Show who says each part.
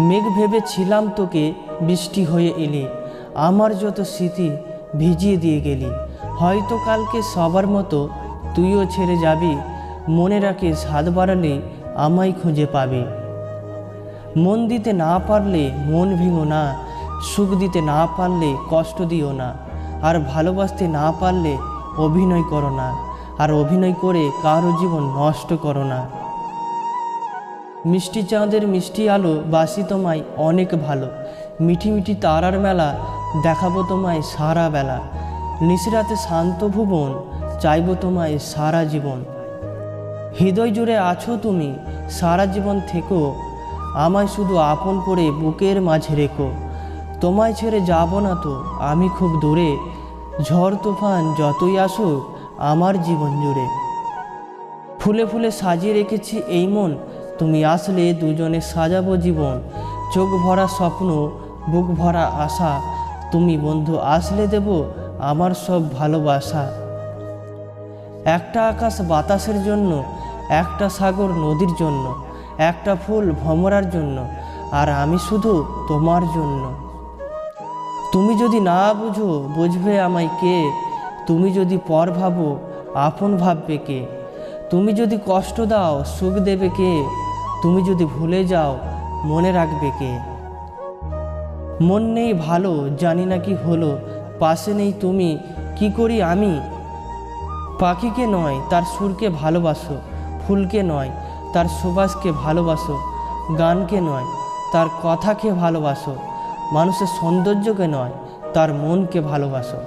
Speaker 1: মেঘ ভেবেছিলাম তোকে, বৃষ্টি হয়ে এলি, আমার যত স্মৃতি ভিজিয়ে দিয়ে গেলি। হয়তো কালকে সবার মতো তুইও ছেড়ে যাবি, মনে রাখিস হাত বাড়ালে আমায় খুঁজে পাবি। মন দিতে না পারলে মন ভেঙো না, সুখ দিতে না পারলে কষ্ট দিও না, আর ভালোবাসতে না পারলে অভিনয় করো না, আর অভিনয় করে কারো জীবন নষ্ট করো না। মিষ্টি চাঁদের মিষ্টি আলো বাসি তোমায় অনেক ভালো, মিঠি মিঠি তারার মেলা দেখাবো তোমায় সারা বেলা। নিশরাতে শান্ত ভুবন চাইবো তোমায় সারা জীবন। হৃদয় জুড়ে আছো তুমি, সারা জীবন থেকো, আমায় শুধু আপন করে বুকের মাঝে রেখো। তোমায় ছেড়ে যাব না তো আমি খুব দূরে, ঝড় তুফান যতই আসুক আমার জীবন জুড়ে। ফুলে ফুলে সাজিয়ে রেখেছি এই মন, তুমি আসলে দুজনে সাজাবো জীবন। চোখ ভরা স্বপ্ন, বুক ভরা আশা, তুমি বন্ধু আসলে দেব আমার সব ভালোবাসা। একটা আকাশ বাতাসের জন্য, একটা সাগর নদীর জন্য, একটা ফুল ভমরার জন্য, আর আমি শুধু তোমার জন্য। তুমি যদি না বুঝো বুঝবে আমায় কে, তুমি যদি পর ভাবো আপন ভাববে কে। তুমি যদি কষ্ট দাও সুখ দেবে কে, তুমি যদি ভুলে যাও মনে রাখবে কে। মন নেই ভালো জানি না কি হলো, পাশে নেই তুমি কি করি আমি। পাখিকে নয় তার সুরকে ভালোবাসো, ফুলকে নয় তার সুবাসকে ভালোবাসো, গানকে নয় তার কথাকে ভালোবাসো, মানুষের সৌন্দর্যকে নয় তার মনকে ভালোবাসো।